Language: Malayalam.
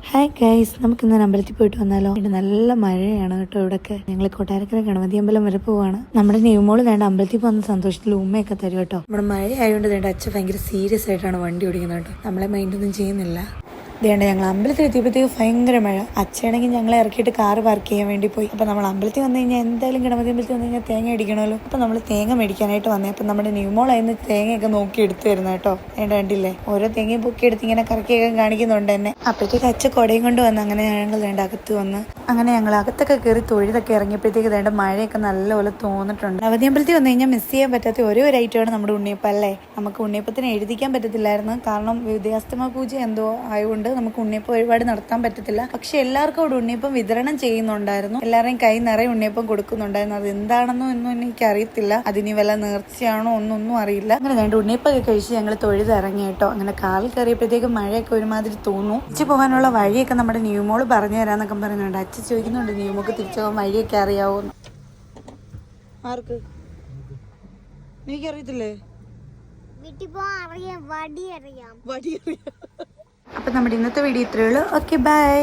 ഹായ് ഗൈസ്, നമുക്ക് ഇന്ന് അമ്പലത്തിൽ പോയിട്ട് വന്നാലോ? നല്ല മഴയാണ് കേട്ടോ. ഇവിടൊക്കെ ഞങ്ങൾ കൊട്ടാരക്കര ഗണപതി അമ്പലം വരെ പോവാണ്. നമ്മുടെ ന്യൂമോള് വേണ്ട അമ്പലത്തിൽ പോകുന്ന സന്തോഷത്തിൽ ഉമ്മയൊക്കെ തരും കേട്ടോ. നമ്മുടെ മഴ ആയതുകൊണ്ട് വേണ്ട അച്ഛൻ ഭയങ്കര സീരിയസ് ആയിട്ടാണ് വണ്ടി ഓടിക്കുന്നത് കേട്ടോ. നമ്മളെ മൈൻഡൊന്നും ചെയ്യുന്നില്ല. വേണ്ട ഞങ്ങൾ അമ്പലത്തിൽ എത്തിയപ്പോഴത്തേക്ക് ഭയങ്കര മഴ. അച്ഛനാണെങ്കിൽ ഞങ്ങളെ ഇറക്കിയിട്ട് കാറ് പാർക്ക് ചെയ്യാൻ വേണ്ടി പോയി. അപ്പോൾ നമ്മൾ അമ്പലത്തിൽ വന്നു കഴിഞ്ഞാൽ എന്തായാലും ഗണപതി അമ്പലത്തിൽ വന്നു കഴിഞ്ഞാൽ തേങ്ങ അടിക്കണമല്ലോ. അപ്പോൾ നമ്മൾ തേങ്ങ മേടിക്കാനായിട്ട് വന്നേ. അപ്പം നമ്മുടെ ന്യൂമോളായിരുന്നു തേങ്ങയൊക്കെ നോക്കി എടുത്തു തരുന്നത് കേട്ടോ. വേണ്ട കണ്ടില്ലേ, ഓരോ തേങ്ങയും പൊക്കി എടുത്ത് ഇങ്ങനെ കറക്കിയൊക്കെ കാണിക്കുന്നുണ്ട് എന്നെ. അപ്പോഴത്തേക്ക് അച്ഛൻ കുടയും കൊണ്ട് വന്ന് അങ്ങനെ ഞങ്ങൾ വേണ്ട അകത്ത് വന്ന് അങ്ങനെ ഞങ്ങൾ അകത്തൊക്കെ കയറി തൊഴുതൊക്കെ ഇറങ്ങിയപ്പോഴത്തേക്ക് വേണ്ട മഴയൊക്കെ നല്ലപോലെ തോന്നിട്ടുണ്ട്. ഗണപതി അമ്പലത്തിൽ വന്നു കഴിഞ്ഞാൽ മിസ് ചെയ്യാൻ പറ്റാത്ത ഒരേ ഒരു ഐറ്റമാണ് നമ്മുടെ ഉണ്ണിയപ്പം അല്ലേ. നമുക്ക് ഉണ്ണിയപ്പത്തിന് എഴുതിക്കാൻ പറ്റത്തില്ലായിരുന്നു, കാരണം വിദ്യാസ്തമ പൂജ എന്തോ ആയതുകൊണ്ട് നമുക്ക് ഉണ്ണിയപ്പം ഒരുപാട് നടത്താൻ പറ്റത്തില്ല. പക്ഷെ എല്ലാവർക്കും അവിടെ ഉണ്ണിയപ്പം വിതരണം ചെയ്യുന്നുണ്ടായിരുന്നു. എല്ലാവരെയും കൈ നിറയെ ഉണ്ണിയപ്പം കൊടുക്കുന്നുണ്ടായിരുന്നു. അത് എന്താണെന്നോ ഒന്നും എനിക്ക് അറിയത്തില്ല. അതിനി വല്ല നേർച്ചയാണോ ഒന്നും അറിയില്ല. അങ്ങനെ വേണ്ട ഉണ്ണിയപ്പൊക്കെ കഴിച്ച് ഞങ്ങൾ തൊഴുത് ഇറങ്ങി കേട്ടോ. അങ്ങനെ കാറിൽ കയറിയപ്പോഴത്തേക്കും മഴയൊക്കെ ഒരുമാതിരി തോന്നുന്നു. തിരിച്ചു പോകാനുള്ള വഴിയൊക്കെ നമ്മുടെ ന്യൂമോള് പറഞ്ഞു തരാന്നൊക്കെ പറയുന്നുണ്ട്. അച്ഛൻ ചോദിക്കുന്നുണ്ട് ന്യൂമോക്ക് തിരിച്ചു പോകാൻ വഴിയൊക്കെ അറിയാവോന്ന്. ആർക്ക്? എനിക്കറിയത്തില്ലേ. വടി അറിയാം. അപ്പം നമ്മുടെ ഇന്നത്തെ വീഡിയോ ഇത്രയേ ഉള്ളൂ. Okay bye.